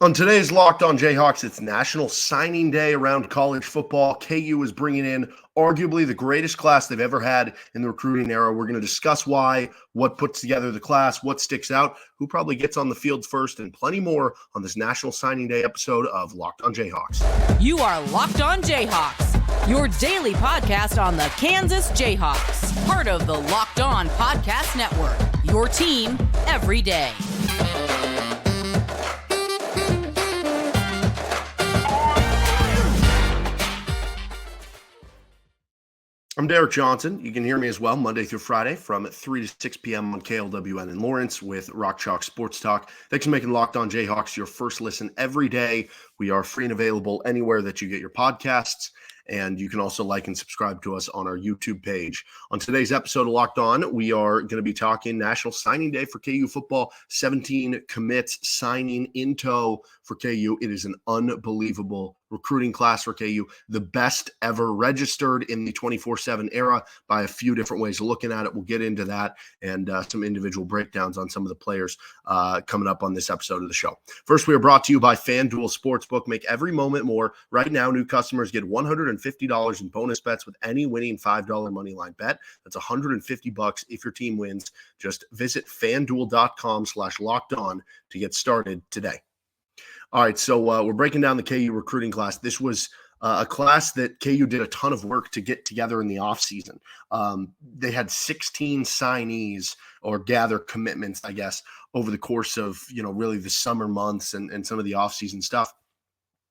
On today's Locked On Jayhawks, it's National Signing Day around college football. KU is bringing in arguably the greatest class they've ever had in the recruiting era. We're going to discuss why, what puts together the class, what sticks out, who probably gets on the field first, and plenty more on this National Signing Day episode of Locked On Jayhawks. You are Locked On Jayhawks, your daily podcast on the Kansas Jayhawks, part of the Locked On Podcast Network, your team every day. I'm Derek Johnson. You can hear me as well Monday through Friday from 3 to 6 p.m. on KLWN in Lawrence with Rock Chalk Sports Talk. Thanks for making Locked On Jayhawks your first listen every day. We are free and available anywhere that you get your podcasts, and you can also like and subscribe to us on our YouTube page. On today's episode of Locked On, we are going to be talking National Signing Day for KU football. 17 commits signing in tow for KU. It is an unbelievable recruiting class for KU, the best ever registered in the 24/7 era by a few different ways of looking at it. We'll get into that and some individual breakdowns on some of the players coming up on this episode of the show. First, we are brought to you by FanDuel Sportsbook. Make every moment more. Right now, new customers get $150 in bonus bets with any winning $5 moneyline bet. That's $150 if your team wins. Just visit FanDuel.com/lockedon to get started today. All right, so we're breaking down the KU recruiting class. This was a class that KU did a ton of work to get together in the offseason. They had 16 signees or gather commitments, I guess, over the course of, really the summer months and some of the offseason stuff.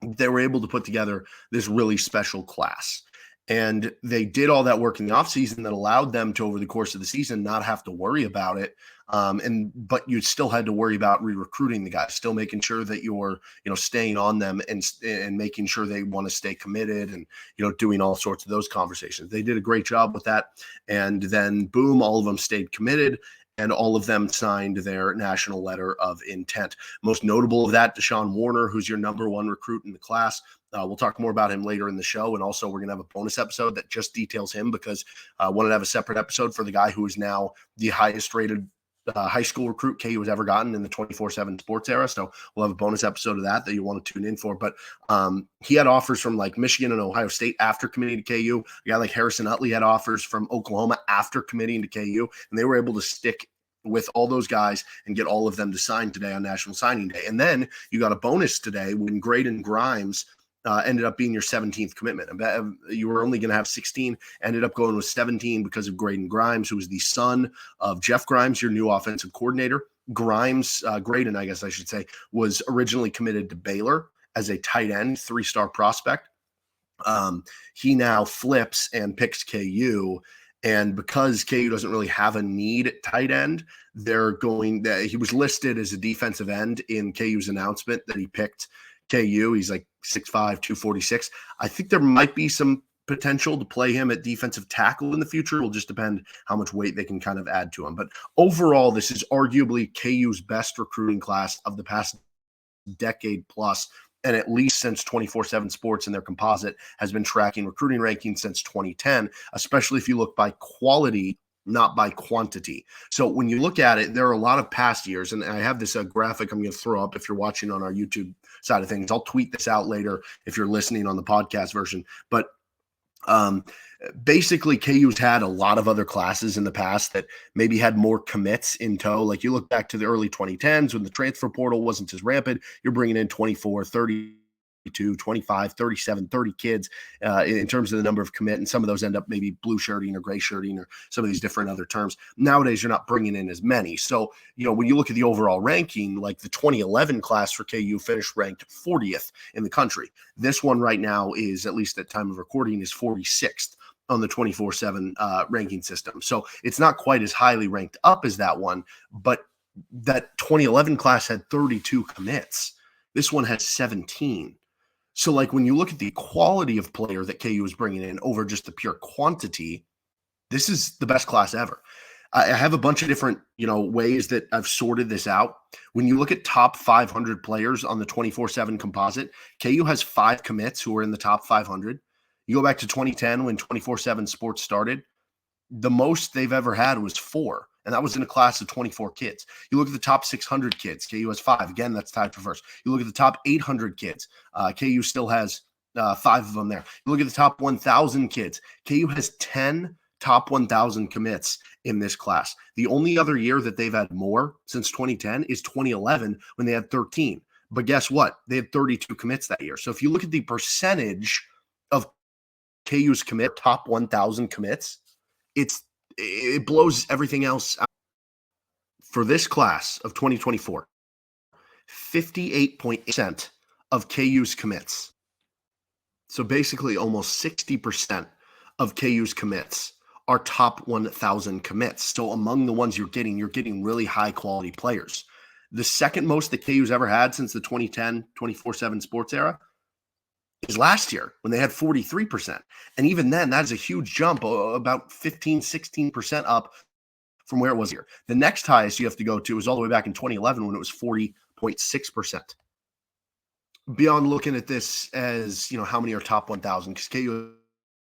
They were able to put together this really special class. And they did all that work in the offseason that allowed them to, over the course of the season, not have to worry about it. But you still had to worry about re-recruiting the guys, still making sure that you're, staying on them and making sure they want to stay committed and, doing all sorts of those conversations. They did a great job with that. And then boom, all of them stayed committed. And all of them signed their national letter of intent. Most notable of that, Deshawn Warner, who's your number one recruit in the class. We'll talk more about him later in the show. And also, we're going to have a bonus episode that just details him because I wanted to have a separate episode for the guy who is now the highest rated high school recruit KU has ever gotten in the 24/7 sports era. So we'll have a bonus episode of that you want to tune in for. But he had offers from like Michigan and Ohio State after committing to KU. A guy like Harrison Utley had offers from Oklahoma after committing to KU. And they were able to stick with all those guys and get all of them to sign today on National Signing Day. And then you got a bonus today when Greydon Grimes ended up being your 17th commitment. You were only going to have 16, ended up going with 17 because of Greydon Grimes, who was the son of Jeff Grimes, your new offensive coordinator. Greydon, I guess I should say, was originally committed to Baylor as a tight end, 3-star prospect. He now flips and picks KU. And because KU doesn't really have a need at tight end, he was listed as a defensive end in KU's announcement that he picked KU. He's like 6'5", 246. I think there might be some potential to play him at defensive tackle in the future. It'll just depend how much weight they can kind of add to him. But overall, this is arguably KU's best recruiting class of the past decade plus. And at least since 24/7 Sports and their composite has been tracking recruiting rankings since 2010, especially if you look by quality, not by quantity. So when you look at it, there are a lot of past years, and I have this graphic I'm going to throw up if you're watching on our YouTube side of things. I'll tweet this out later if you're listening on the podcast version. But basically, KU's had a lot of other classes in the past that maybe had more commits in tow. Like you look back to the early 2010s when the transfer portal wasn't as rampant, you're bringing in 24, 32, 25, 37, 30 kids in terms of the number of commit. And some of those end up maybe blue shirting or gray shirting or some of these different other terms. Nowadays, you're not bringing in as many. So, when you look at the overall ranking, like the 2011 class for KU finished ranked 40th in the country. This one right now is, at least at time of recording, is 46th on the 24/7 ranking system. So it's not quite as highly ranked up as that one, but that 2011 class had 32 commits. This one has 17. So like when you look at the quality of player that KU is bringing in over just the pure quantity, this is the best class ever. I have a bunch of different, ways that I've sorted this out. When you look at top 500 players on the 24/7 composite, KU has 5 commits who are in the top 500. You go back to 2010 when 24/7 Sports started, the most they've ever had was 4. and that was in a class of 24 kids. You look at the top 600 kids, KU has 5. Again, that's tied for first. You look at the top 800 kids, KU still has 5 of them there. You look at the top 1,000 kids, KU has 10 top 1,000 commits in this class. The only other year that they've had more since 2010 is 2011 when they had 13. But guess what? They had 32 commits that year. So if you look at the percentage of KU's commit, top 1,000 commits, it blows everything else out. For this class of 2024, 58.8% of KU's commits. So basically almost 60% of KU's commits are top 1,000 commits. So among the ones you're getting really high quality players. The second most that KU's ever had since the 2010 24/7 sports era is last year when they had 43%. And even then, that's a huge jump, about 15, 16% up from where it was here. The next highest you have to go to is all the way back in 2011 when it was 40.6%. Beyond looking at this as, how many are top 1,000, because KU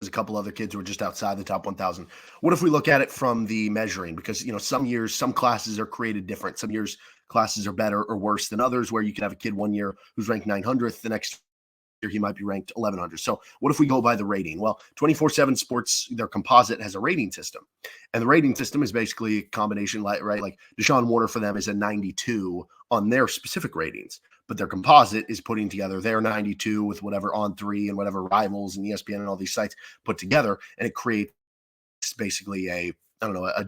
has a couple other kids who are just outside the top 1,000. What if we look at it from the measuring? Because, some years, some classes are created different. Some years classes are better or worse than others, where you can have a kid one year who's ranked 900th, the next year he might be ranked 1,100. So what if we go by the rating? Well, 24/7 Sports, their composite has a rating system. And the rating system is basically a combination, right? Like Deshawn Warner for them is a 92 on their specific ratings. But their composite is putting together their 92 with whatever On3 and whatever Rivals and ESPN and all these sites put together. And it creates basically a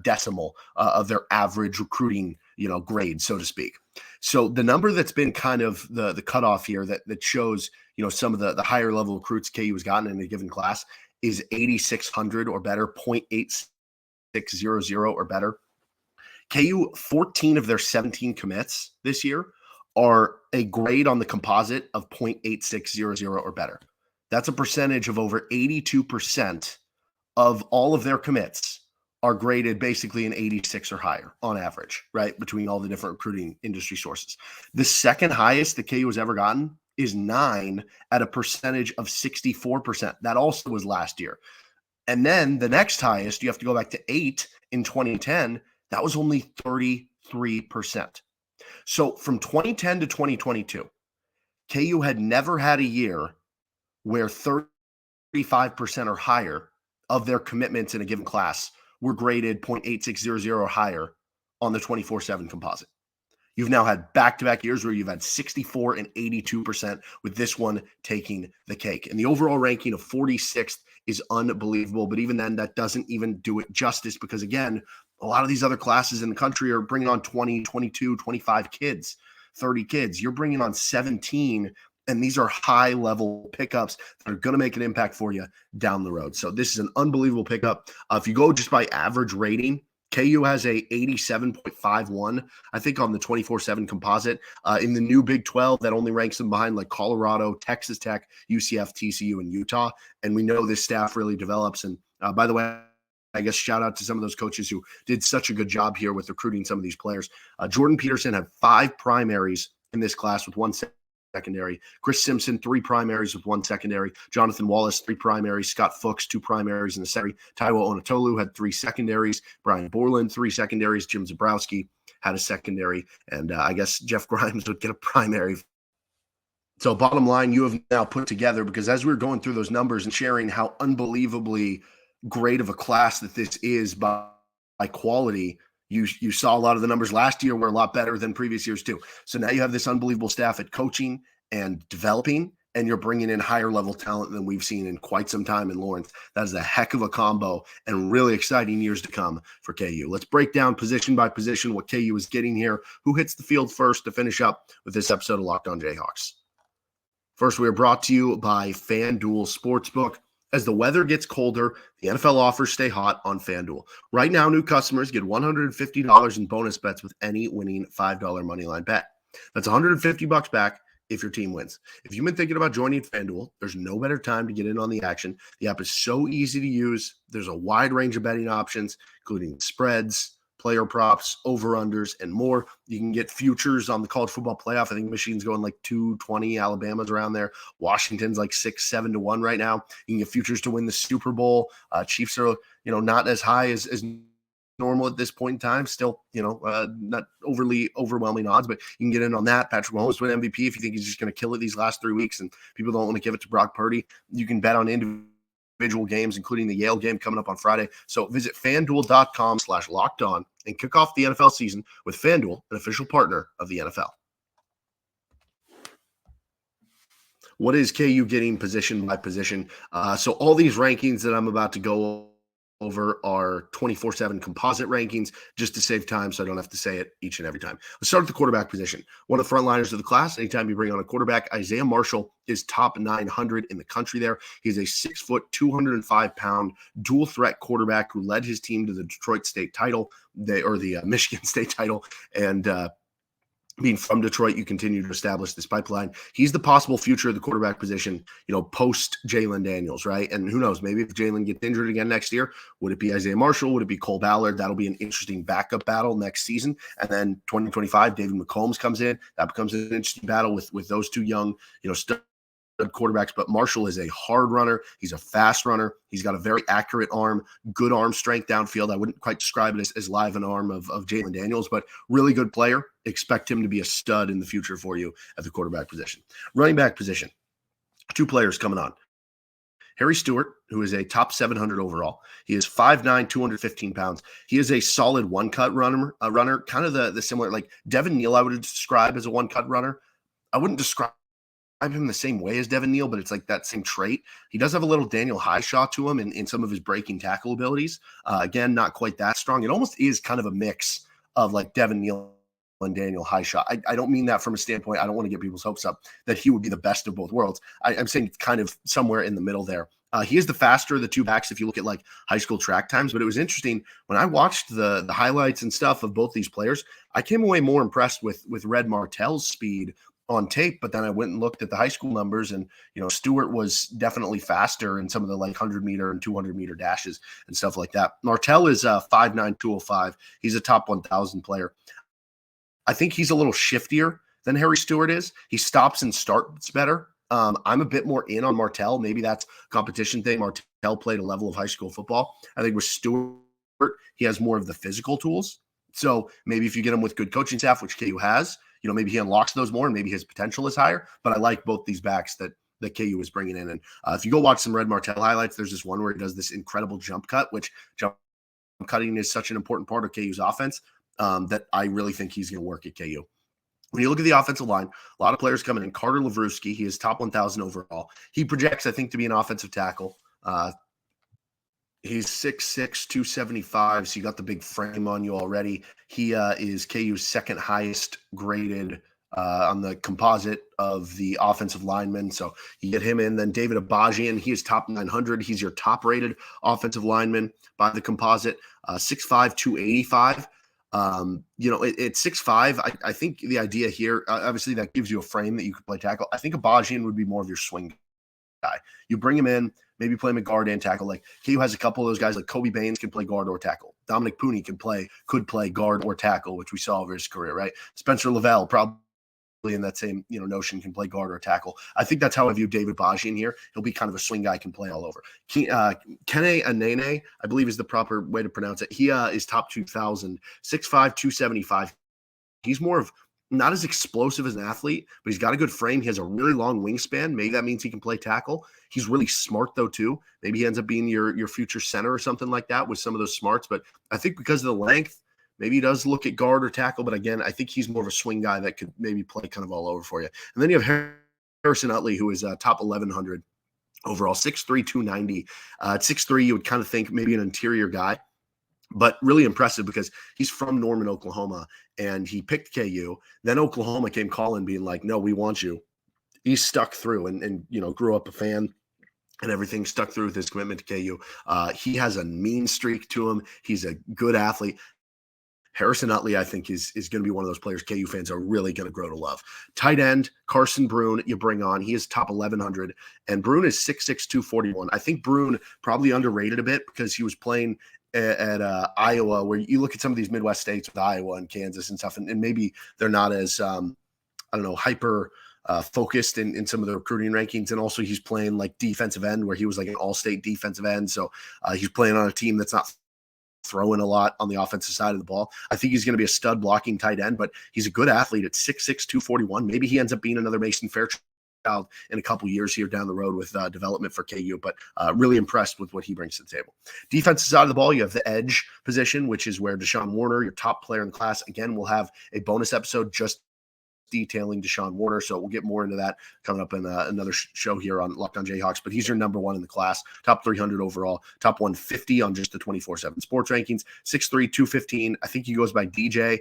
decimal of their average recruiting, grade, so to speak. So the number that's been kind of the cutoff here that shows, some of the higher level recruits KU has gotten in a given class is 8,600 or better, 0.8600 or better. KU, 14 of their 17 commits this year are a grade on the composite of 0.8600 or better. That's a percentage of over 82% of all of their commits are graded basically an 86 or higher on average, right? Between all the different recruiting industry sources. The second highest that KU has ever gotten is 9 at a percentage of 64%. That also was last year. And then the next highest, you have to go back to 8 in 2010. That was only 33%. So from 2010 to 2022, KU had never had a year where 35% or higher of their commitments in a given class were graded 0.8600 or higher on the 24/7 composite. You've now had back-to-back years where you've had 64 and 82%, with this one taking the cake. And the overall ranking of 46th is unbelievable. But even then, that doesn't even do it justice, because, again, a lot of these other classes in the country are bringing on 20, 22, 25 kids, 30 kids. You're bringing on 17, and these are high-level pickups that are going to make an impact for you down the road. So this is an unbelievable pickup. If you go just by average rating, KU has a 87.51, I think, on the 24/7 composite. In the new Big 12, that only ranks them behind like Colorado, Texas Tech, UCF, TCU, and Utah. And we know this staff really develops. And by the way, I guess shout out to some of those coaches who did such a good job here with recruiting some of these players. Jordan Peterson had 5 primaries in this class with 1 secondary. Chris Simpson, 3 primaries with 1 secondary. Jonathan Wallace, 3 primaries. Scott Fuchs, 2 primaries in the secondary. Taiwo Onatolu had 3 secondaries. Brian Borland, 3 secondaries. Jim Zabrowski had a secondary. And I guess Jeff Grimes would get a primary. So bottom line, you have now put together, because as we were going through those numbers and sharing how unbelievably great of a class that this is by quality, you saw a lot of the numbers last year were a lot better than previous years too. So now you have this unbelievable staff at coaching and developing, and you're bringing in higher level talent than we've seen in quite some time in Lawrence. That is a heck of a combo, and really exciting years to come for KU. Let's break down position by position what KU is getting here. Who hits the field first to finish up with this episode of Locked On Jayhawks? First, we are brought to you by FanDuel Sportsbook. As the weather gets colder, the NFL offers stay hot on FanDuel. Right now, new customers get $150 in bonus bets with any winning $5 moneyline bet. That's $150 back if your team wins. If you've been thinking about joining FanDuel, there's no better time to get in on the action. The app is so easy to use. There's a wide range of betting options, including spreads, player props, over-unders, and more. You can get futures on the college football playoff. I think Michigan's going like 220. Alabama's around there. Washington's like 6-7 to 1 right now. You can get futures to win the Super Bowl. Chiefs are, not as high as normal at this point in time. Still, not overly overwhelming odds, but you can get in on that. Patrick Mahomes win MVP if you think he's just going to kill it these last 3 weeks and people don't want to give it to Brock Purdy. You can bet on individual games, including the Yale game coming up on Friday. So visit FanDuel.com/lockedon and kick off the NFL season with FanDuel, an official partner of the NFL. What is KU getting position by position? So all these rankings that I'm about to go over are 24/7 composite rankings, just to save time so I don't have to say it each and every time. Let's start with the quarterback position. One of the frontliners of the class, anytime you bring on a quarterback, Isaiah Marshall is top 900 in the country there. He's a 6 foot, 205-pound dual threat quarterback who led his team to the Detroit State title, the Michigan State title, and being from Detroit, you continue to establish this pipeline. He's the possible future of the quarterback position, post Jalen Daniels, right? And who knows, maybe if Jalen gets injured again next year, would it be Isaiah Marshall? Would it be Cole Ballard? That'll be an interesting backup battle next season. And then 2025, David McCombs comes in. That becomes an interesting battle with those two young, stud quarterbacks. But Marshall is a hard runner. He's a fast runner. He's got a very accurate arm, good arm strength downfield. I wouldn't quite describe it as live an arm of Jalen Daniels, but really good player. Expect him to be a stud in the future for you at the quarterback position. Running back position, 2 players coming on. Harry Stewart, who is a top 700 overall. He is 5'9", 215 pounds. He is a solid one-cut runner, kind of the similar, like Devin Neal I would describe as a one-cut runner. I wouldn't describe him the same way as Devin Neal, but it's like that same trait. He does have a little Daniel Highshaw to him in some of his breaking tackle abilities. Again, not quite that strong. It almost is kind of a mix of like Devin Neal and Daniel Highshaw. I don't mean that from a standpoint, I don't want to get people's hopes up that he would be the best of both worlds. I'm saying it's kind of somewhere in the middle there. He is the faster of the two backs if you look at like high school track times, but it was interesting when I watched the highlights and stuff of both these players, I came away more impressed with Red Martel's speed on tape, but then I went and looked at the high school numbers and, Stewart was definitely faster in some of the like 100-meter and 200-meter dashes and stuff like that. Martel is 5'9", 205. He's a top 1,000 player. I think he's a little shiftier than Harry Stewart is. He stops and starts better. I'm a bit more in on Martel. Maybe that's a competition thing. Martel played a level of high school football. I think with Stewart, he has more of the physical tools. So maybe if you get him with good coaching staff, which KU has, maybe he unlocks those more and maybe his potential is higher. But I like both these backs that KU is bringing in. And if you go watch some Red Martel highlights, there's this one where he does this incredible jump cut, which jump cutting is such an important part of KU's offense that I really think he's going to work at KU. When you look at the offensive line, a lot of players coming in. Carter Lavrewski, he is top 1,000 overall. He projects, I think, to be an offensive tackle. He's 6'6", 275, so you got the big frame on you already. He is KU's second highest graded on the composite of the offensive linemen. So you get him in. Then David Abajian, he is top 900. He's your top rated offensive lineman by the composite, 6'5", 285. At 6'5", I think the idea here, obviously that gives you a frame that you could play tackle. I think Abajian would be more of your swing guy. You bring him in, maybe play him at guard and tackle. Like KU has a couple of those guys, like Kobe Baines can play guard or tackle. Dominic Pooney could play guard or tackle, which we saw over his career, right? Spencer Lavelle probably in that same notion can play guard or tackle. I think that's how I view David Bajian here. He'll be kind of a swing guy, can play all over. Kene Anene, I believe is the proper way to pronounce it. He is top 2,000, 6'5", 275. He's more of not as explosive as an athlete, but he's got a good frame. He has a really long wingspan. Maybe that means he can play tackle. He's really smart though too. Maybe he ends up being your future center or something like that with some of those smarts. But I think because of the length, maybe he does look at guard or tackle. But again, I think he's more of a swing guy that could maybe play kind of all over for you. And then you have Harrison Utley, who is top 1,100 overall, 6'3", 290. At 6'3", you would kind of think maybe an interior guy. But really impressive because he's from Norman, Oklahoma, and he picked KU. Then Oklahoma came calling, being like, no, we want you. He stuck through and grew up a fan and everything, stuck through with his commitment to KU. He has a mean streak to him. He's a good athlete. Harrison Utley, I think, is going to be one of those players KU fans are really going to grow to love. Tight end, Carson Brune, you bring on. He is top 1,100, and Brune is 6'6", 241. I think Brune probably underrated a bit because he was playing at Iowa, where you look at some of these Midwest states with Iowa and Kansas and stuff, and maybe they're not as, hyper focused in some of the recruiting rankings. And also he's playing like defensive end, where he was like an all-state defensive end. So he's playing on a team that's not throwing a lot on the offensive side of the ball. I think he's going to be a stud blocking tight end, but he's a good athlete at 6'6", 241. Maybe he ends up being another Mason Fairchild in a couple years here down the road with development for KU, but really impressed with what he brings to the table. Defensive side of the ball, you have the edge position, which is where Deshawn Warner, your top player in the class. Again, we'll have a bonus episode just detailing Deshawn Warner, so we'll get more into that coming up in another show here on Locked On Jayhawks. But he's your number one in the class, top 300 overall, top 150 on just the 24/7 sports rankings, 6'3", 215. I think he goes by DJ.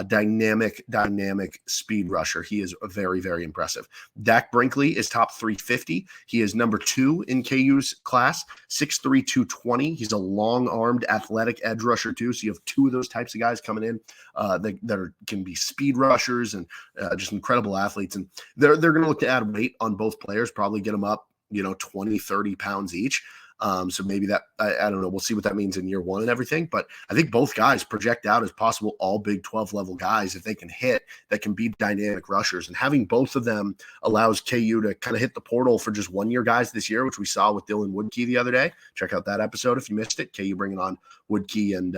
Dynamic speed rusher. He is very, very impressive. Dak Brinkley is top 350. He is number 2 in KU's class, 6'3", 220. He's a long-armed athletic edge rusher too, so you have 2 of those types of guys coming in that can be speed rushers and just incredible athletes. And they're going to look to add weight on both players, probably get them up, 20, 30 pounds each. So maybe that, I don't know. We'll see what that means in year one and everything. But I think both guys project out as possible all Big 12 level guys if they can hit, that can be dynamic rushers. And having both of them allows KU to kind of hit the portal for just 1 year guys this year, which we saw with Dylan Woodkey the other day. Check out that episode if you missed it. KU bringing on Woodkey and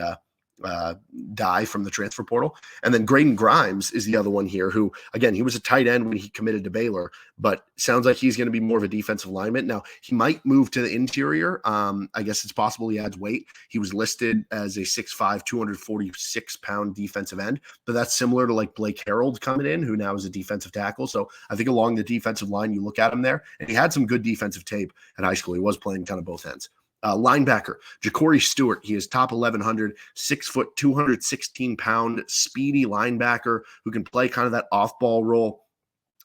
Dye from the transfer portal. And then Greydon Grimes is the other one here who, again, he was a tight end when he committed to Baylor, but sounds like he's going to be more of a defensive lineman. Now, he might move to the interior. I guess it's possible he adds weight. He was listed as a 6'5", 246-pound defensive end, but that's similar to like Blake Harold coming in, who now is a defensive tackle. So I think along the defensive line, you look at him there, and he had some good defensive tape at high school. He was playing kind of both ends. Linebacker, Ja'Cory Stewart. He is top 1,100, 6 foot, 216-pound, speedy linebacker who can play kind of that off-ball role.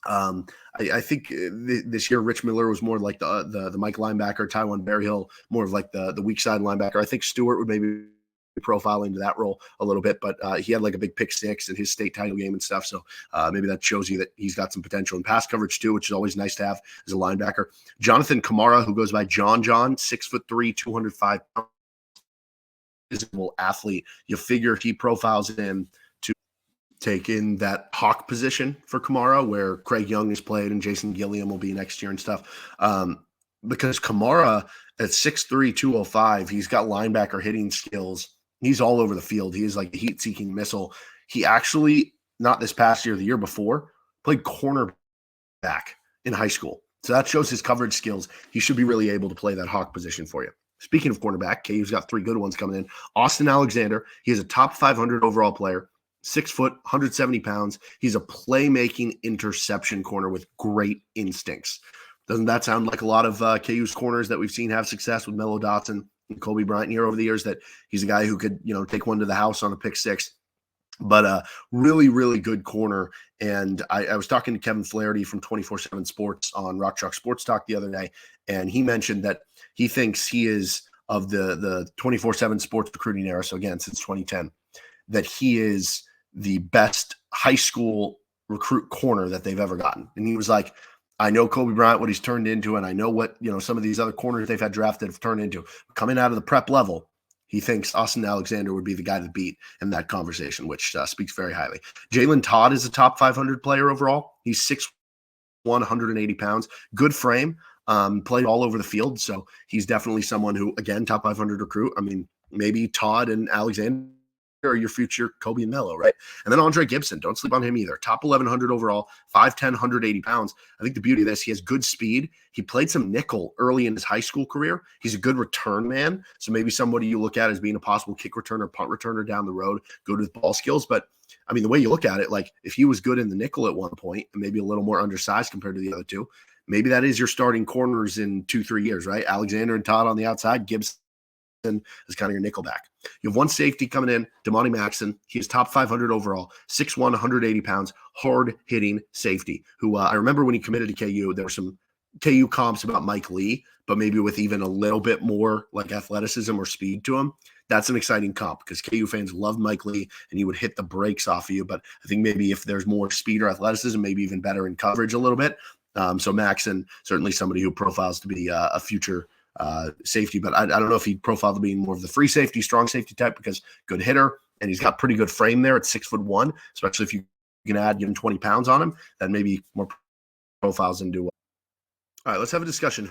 I think this year Rich Miller was more like the Mike linebacker, Taiwan Berryhill more of like the weak side linebacker. I think Stewart would maybe profile into that role a little bit, but he had like a big pick 6 in his state title game and stuff. So maybe that shows you that he's got some potential in pass coverage too, which is always nice to have as a linebacker. Jonathan Kamara, who goes by John, 6'3", 205 pounds, physical athlete. You figure he profiles in to take in that hawk position for Kamara, where Craig Young has played and Jason Gilliam will be next year and stuff. Because Kamara at 6'3", 205, he's got linebacker hitting skills. He's all over the field. He is like a heat-seeking missile. He actually, not this past year, the year before, played cornerback in high school. So that shows his coverage skills. He should be really able to play that hawk position for you. Speaking of cornerback, KU's got 3 good ones coming in. Austin Alexander, he is a top 500 overall player, 6 foot, 170 pounds. He's a playmaking interception corner with great instincts. Doesn't that sound like a lot of KU's corners that we've seen have success with Mello Dotson and Kobe Bryant here over the years, that he's a guy who could, take one to the house on a pick 6, but really, really good corner. And I was talking to Kevin Flaherty from 24/7 Sports on Rock Chalk Sports Talk the other day, and he mentioned that he thinks he is of the 24/7 sports recruiting era, so again, since 2010, that he is the best high school recruit corner that they've ever gotten. And he was like, I know Kobe Bryant, what he's turned into, and I know what, some of these other corners they've had drafted have turned into. Coming out of the prep level, he thinks Austin Alexander would be the guy to beat in that conversation, which speaks very highly. Jalen Todd is a top 500 player overall. He's 6'1", 180 pounds, good frame, played all over the field. So he's definitely someone who, again, top 500 recruit. I mean, maybe Todd and Alexander are your future Kobe and Mello, right? And then Andre Gibson, don't sleep on him either. Top 1,100 overall, 5'10", 180 pounds. I think the beauty of this, he has good speed. He played some nickel early in his high school career. He's a good return man. So maybe somebody you look at as being a possible kick returner, punt returner down the road, good with ball skills. But I mean, the way you look at it, like if he was good in the nickel at one point and maybe a little more undersized compared to the other two, maybe that is your starting corners in 2-3 years, right? Alexander and Todd on the outside, Gibson is kind of your nickel back. You have one safety coming in, Damani Maxson. He is top 500 overall, 6'1", 180 pounds, hard-hitting safety, who I remember when he committed to KU, there were some KU comps about Mike Lee, but maybe with even a little bit more like athleticism or speed to him. That's an exciting comp because KU fans love Mike Lee and he would hit the brakes off of you. But I think maybe if there's more speed or athleticism, maybe even better in coverage a little bit. So Maxson, certainly somebody who profiles to be a future safety, but I don't know if he'd profile to being more of the free safety, strong safety type, because good hitter, and he's got pretty good frame there at 6'1", especially if you can add 20 pounds on him, then maybe more profiles into. All right, let's have a discussion.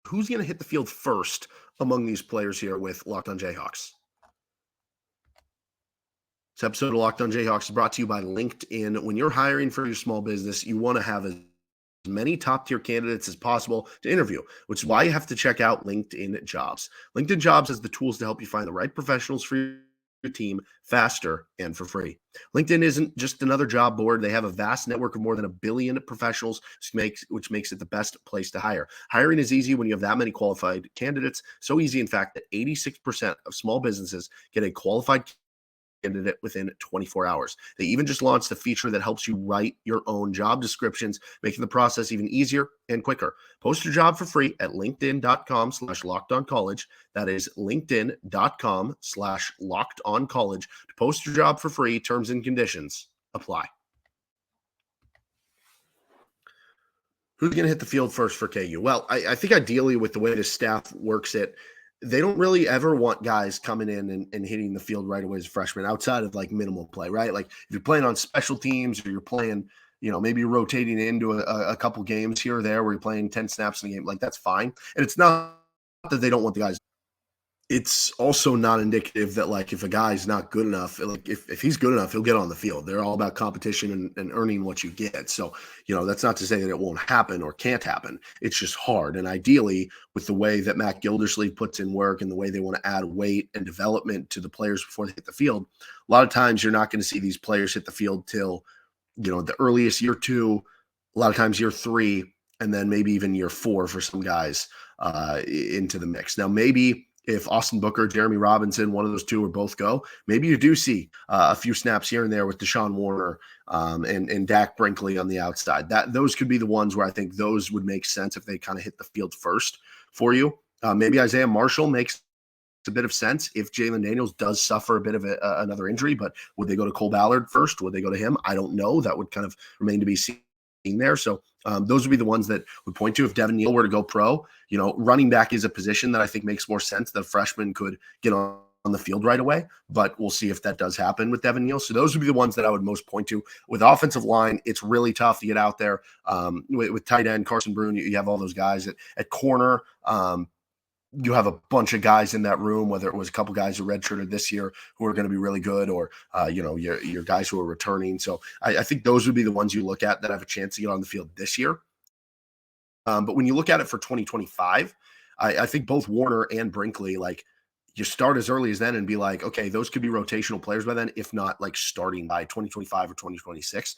Who's going to hit the field first among these players here with Locked On Jayhawks? This episode of Locked On Jayhawks is brought to you by LinkedIn. When you're hiring for your small business, you want to have as many top-tier candidates as possible to interview, which is why you have to check out LinkedIn Jobs. LinkedIn Jobs has the tools to help you find the right professionals for your team faster and for free. LinkedIn isn't just another job board. They have a vast network of more than 1 billion professionals, which makes it the best place to hire. Hiring is easy when you have that many qualified candidates. So easy, in fact, that 86% of small businesses get a qualified candidate within 24 hours. They even just launched a feature that helps you write your own job descriptions, making the process even easier and quicker. Post your job for free at linkedin.com/lockedoncollege. That is linkedin.com/lockedoncollege to post your job for free. Terms and conditions apply. Who's going to hit the field first for KU? Well, I think ideally with the way the staff works it, they don't really ever want guys coming in and hitting the field right away as freshmen outside of like minimal play, right? Like if you're playing on special teams or you're playing, maybe you're rotating into a couple games here or there where you're playing 10 snaps in a game, like that's fine. And it's not that they don't want the guys. It's also not indicative that like if a guy's not good enough, like if he's good enough, he'll get on the field. They're all about competition and earning what you get. So, that's not to say that it won't happen or can't happen. It's just hard. And ideally, with the way that Matt Gildersleeve puts in work and the way they want to add weight and development to the players before they hit the field, a lot of times you're not going to see these players hit the field till, the earliest year 2, a lot of times year 3, and then maybe even year 4 for some guys into the mix. Now, maybe if Austin Booker, Jeremy Robinson, one of those two or both go, maybe you do see a few snaps here and there with Deshawn Warner and Dak Brinkley on the outside. Those could be the ones where I think those would make sense if they kind of hit the field first for you. Maybe Isaiah Marshall makes a bit of sense if Jalen Daniels does suffer a bit of another injury, but would they go to Cole Ballard first? Would they go to him? I don't know. That would kind of remain to be seen there. So those would be the ones that would point to if Devin Neal were to go pro. Running back is a position that I think makes more sense that a freshman could get on the field right away, but we'll see if that does happen with Devin Neal. So those would be the ones that I would most point to. With offensive line, it's really tough to get out there. With tight end, Carson Brune, you have all those guys at corner. You have a bunch of guys in that room, whether it was a couple guys who redshirted this year who are going to be really good or, your guys who are returning. So I think those would be the ones you look at that have a chance to get on the field this year. But when you look at it for 2025, I think both Warner and Brinkley, like you start as early as then and be like, okay, those could be rotational players by then, if not like starting by 2025 or 2026.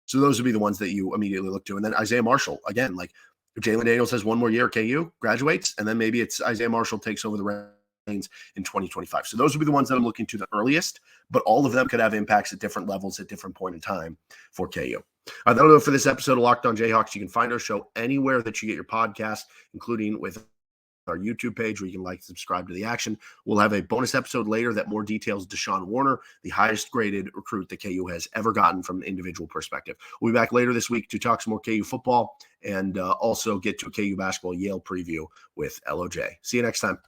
So those would be the ones that you immediately look to. And then Isaiah Marshall, again, like Jalen Daniels has one more year at KU, graduates, and then maybe it's Isaiah Marshall takes over the reins in 2025. So those would be the ones that I'm looking to the earliest, but all of them could have impacts at different levels at different point in time for KU. That'll do it for this episode of Locked On Jayhawks. You can find our show anywhere that you get your podcast, including with our YouTube page where you can like and subscribe to the action. We'll have a bonus episode later that more details Deshawn Warner, the highest graded recruit that KU has ever gotten from an individual perspective. We'll be back later this week to talk some more KU football and also get to a KU basketball Yale preview with LOJ. See you next time.